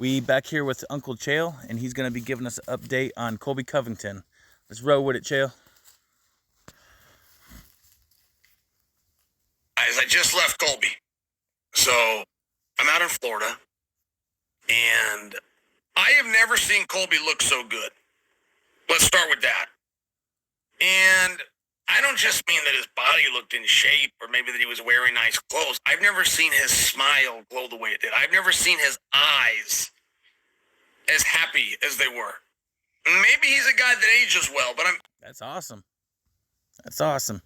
We back here with Uncle Chael, and he's going to be giving us an update on Colby Covington. Let's roll with it, Chael. Guys, I just left Colby. So I'm out in Florida, and I have never seen Colby look so good. Let's start with that. And I don't just mean that his body looked in shape or maybe that he was wearing nice clothes. I've never seen his smile glow the way it did. I've never seen his eyes as happy as they were. Maybe he's a guy that ages well, but That's awesome. That's awesome.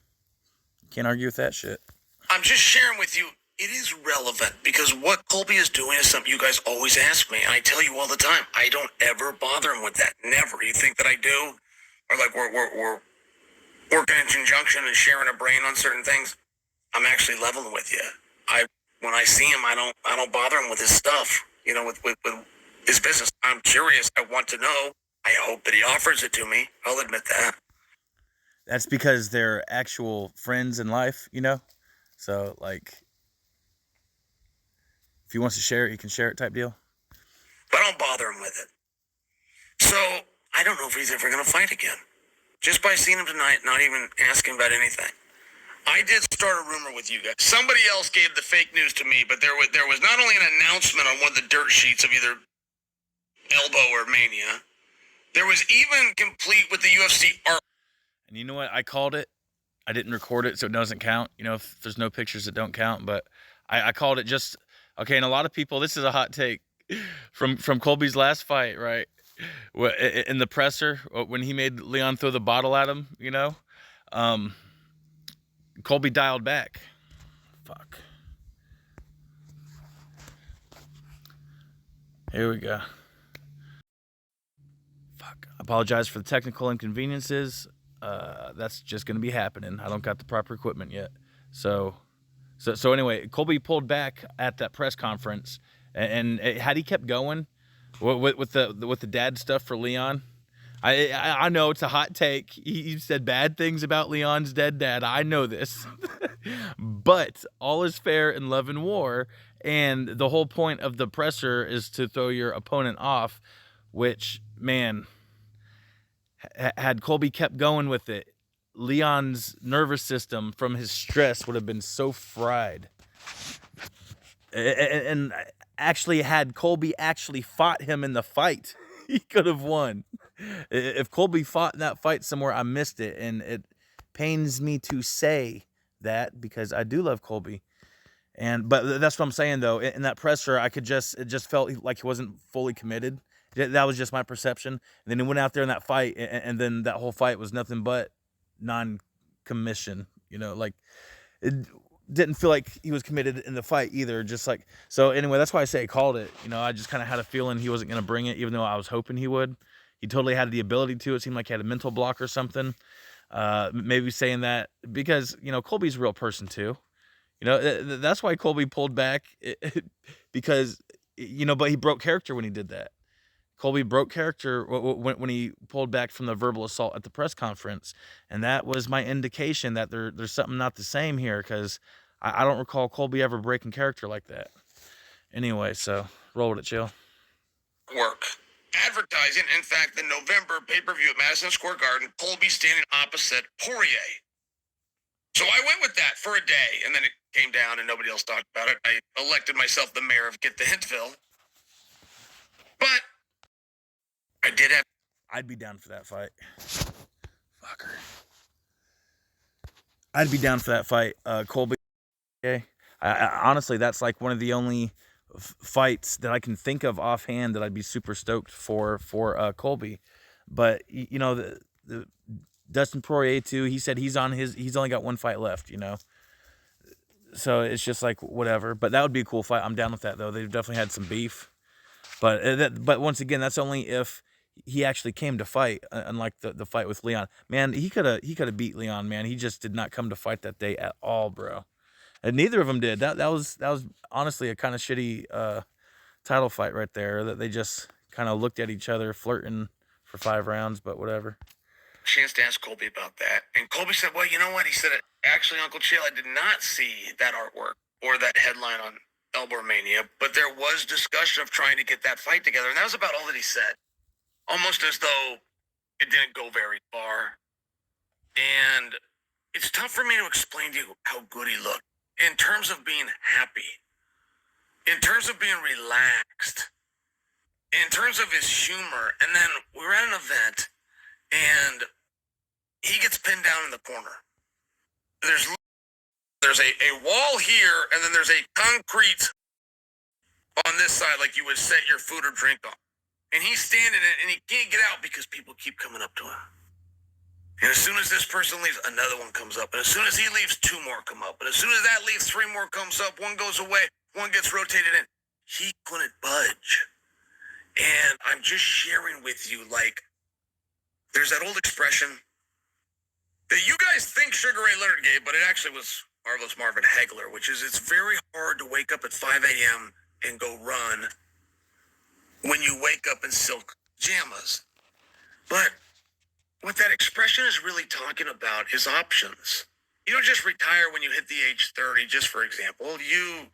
Can't argue with that shit. I'm just sharing with you, it is relevant because what Colby is doing is something you guys always ask me. And I tell you all the time, I don't ever bother him with that. Never. You think that I do? Or like we're working in conjunction and sharing a brain on certain things. I'm actually leveling with you. When I see him, I don't bother him with his stuff, with his business. I'm curious. I want to know. I hope that he offers it to me. I'll admit that. That's because they're actual friends in life, So, like, if he wants to share it, he can share it type deal. But I don't bother him with it. So, I don't know if he's ever going to fight again. Just by seeing him tonight, not even asking about anything. I did start a rumor with you guys. Somebody else gave the fake news to me, but there was not only an announcement on one of the dirt sheets of either Elbow or Mania, there was even complete with the UFC art. And you know what? I called it. I didn't record it, so it doesn't count. If there's no pictures, it don't count. But I called it just okay. And a lot of people, this is a hot take from Colby's last fight, right? In the presser when he made Leon throw the bottle at him, Colby dialed back. Fuck. Here we go. Fuck. I apologize for the technical inconveniences. That's just going to be happening. I don't got the proper equipment yet. So anyway, Colby pulled back at that press conference, and had he kept going with the dad stuff for Leon, I know it's a hot take. He said bad things about Leon's dead dad. I know this. But all is fair in love and war, and the whole point of the presser is to throw your opponent off, which, man, had Colby kept going with it, Leon's nervous system from his stress would have been so fried. And actually, had Colby actually fought him in the fight, he could have won. If Colby fought in that fight somewhere, I missed it. And it pains me to say that because I do love Colby. But that's what I'm saying, though. In that presser, it just felt like he wasn't fully committed. That was just my perception. And then he went out there in that fight, and then that whole fight was nothing but non-commission. It didn't feel like he was committed in the fight either. Just like, so anyway, that's why I say I called it. I just kind of had a feeling he wasn't going to bring it, even though I was hoping he would. He totally had the ability to. It seemed like he had a mental block or something. Maybe saying that because, Colby's a real person too. That's why Colby pulled back because, but he broke character when he did that. Colby broke character when he pulled back from the verbal assault at the press conference. And that was my indication that there's something not the same here, because I don't recall Colby ever breaking character like that. Anyway, so roll with it, Chill. Work. Advertising, in fact, the November pay-per-view at Madison Square Garden, Colby standing opposite Poirier. So I went with that for a day, and then it came down and nobody else talked about it. I elected myself the mayor of Get the Hintville. But I did have... I'd be down for that fight. Fucker. I'd be down for that fight, Colby. Okay. Honestly, that's like one of the only fights that I can think of offhand that I'd be super stoked for Colby. But the Dustin Poirier too, he said he's only got one fight left, so it's just like whatever. But that would be a cool fight. I'm down with that, though. They've definitely had some beef, but once again, that's only if he actually came to fight, unlike the fight with Leon. Man, he could have beat Leon, man. He just did not come to fight that day at all, bro. And neither of them did. That was honestly a kind of shitty title fight right there, that they just kind of looked at each other flirting for 5 rounds, but whatever. Chance to ask Colby about that. And Colby said, well, you know what? He said, actually, Uncle Chael, I did not see that artwork or that headline on Elbow Mania, but there was discussion of trying to get that fight together, and that was about all that he said. Almost as though it didn't go very far. And it's tough for me to explain to you how good he looked in terms of being happy, in terms of being relaxed, in terms of his humor. And then we were at an event, and he gets pinned down in the corner. There's a wall here, and then there's a concrete on this side, like you would set your food or drink on. And he's standing in it, and he can't get out because people keep coming up to him. And as soon as this person leaves, another one comes up. And as soon as he leaves, two more come up. And as soon as that leaves, three more comes up. One goes away. One gets rotated in. He couldn't budge. And I'm just sharing with you, like, there's that old expression that you guys think Sugar Ray Leonard gave, but it actually was Marvelous Marvin Hagler, which is it's very hard to wake up at 5 a.m. and go run when you wake up in silk pajamas. But what that expression is really talking about is options. You don't just retire when you hit the age 30, just for example. You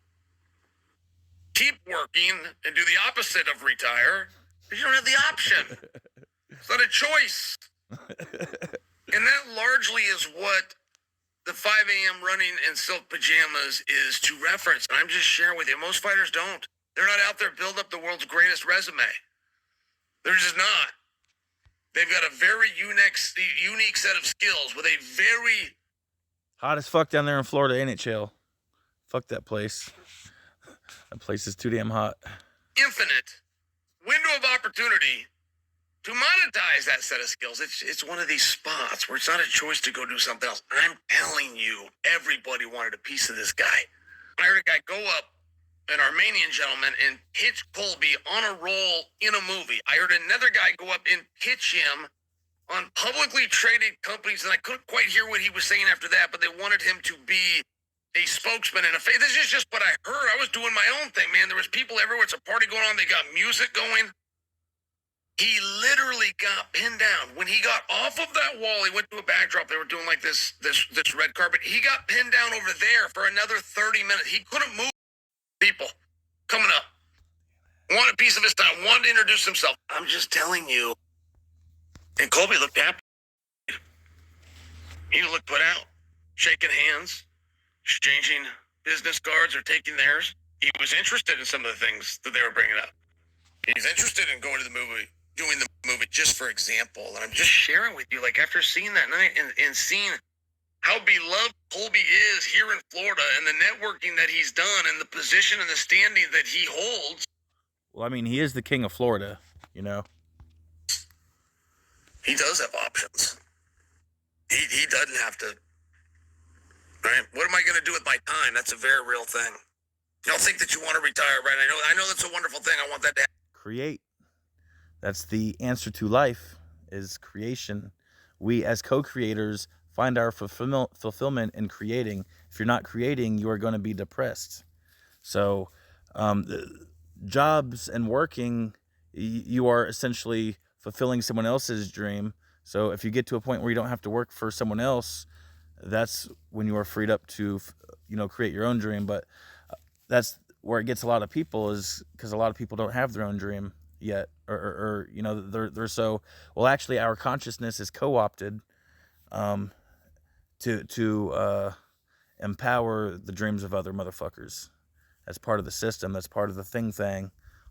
keep working and do the opposite of retire because you don't have the option. It's not a choice. And that largely is what the 5 a.m. running in silk pajamas is to reference. And I'm just sharing with you, most fighters don't. They're not out there building up the world's greatest resume. They're just not. They've got a very unique set of skills with a very... Hot as fuck down there in Florida, ain't it, Chael? Fuck that place. That place is too damn hot. Infinite window of opportunity to monetize that set of skills. It's one of these spots where it's not a choice to go do something else. I'm telling you, everybody wanted a piece of this guy. I heard a guy go up, an Armenian gentleman, and pitch Colby on a role in a movie. I heard another guy go up and pitch him on publicly traded companies, and I couldn't quite hear what he was saying after that, but they wanted him to be a spokesman and a face. This is just what I heard. I was doing my own thing, man. There was people everywhere. It's a party going on. They got music going. He literally got pinned down. When he got off of that wall, he went to a backdrop. They were doing like this red carpet. He got pinned down over there for another 30 minutes. He couldn't move. People coming up. Wanted a piece of his time. Wanted to introduce himself. I'm just telling you. And Colby looked happy. He looked put out. Shaking hands. Exchanging business cards or taking theirs. He was interested in some of the things that they were bringing up. He's interested in going to the movie, doing the movie, just for example. And I'm just sharing with you, like, after seeing that night and seeing how beloved Colby is here in Florida and the networking that he's done and the position and the standing that he holds. Well, I mean, he is the king of Florida, you know. He does have options. He doesn't have to. Right? What am I going to do with my time? That's a very real thing. You don't think that you want to retire, right? I know that's a wonderful thing. I want that to happen. Create. That's the answer to life, is creation. We as co-creators find our fulfillment in creating. If you're not creating, you are going to be depressed. So jobs and working, you are essentially fulfilling someone else's dream. So if you get to a point where you don't have to work for someone else, that's when you are freed up to, create your own dream. But that's where it gets a lot of people, is because a lot of people don't have their own dream yet, or they're so, well, actually our consciousness is co-opted to empower the dreams of other motherfuckers. That's part of the system. That's part of the thing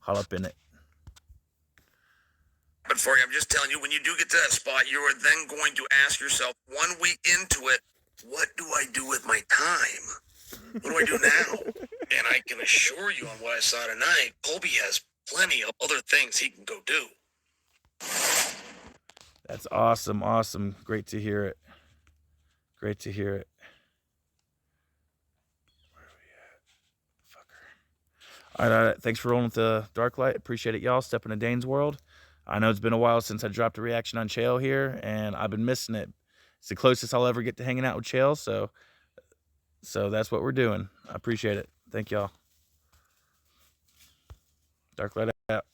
all up in it. But for you, I'm just telling you, when you do get to that spot, you are then going to ask yourself 1 week into it, what do I do with my time? What do I do now? And I can assure you on what I saw tonight, Colby has plenty of other things he can go do. That's awesome. Great to hear it. Where are we at? Fucker. All right. Thanks for rolling with the dark light. Appreciate it, y'all. Stepping to Dane's world. I know it's been a while since I dropped a reaction on Chael here, and I've been missing it. It's the closest I'll ever get to hanging out with Chael, so that's what we're doing. I appreciate it. Thank y'all. Dark light out.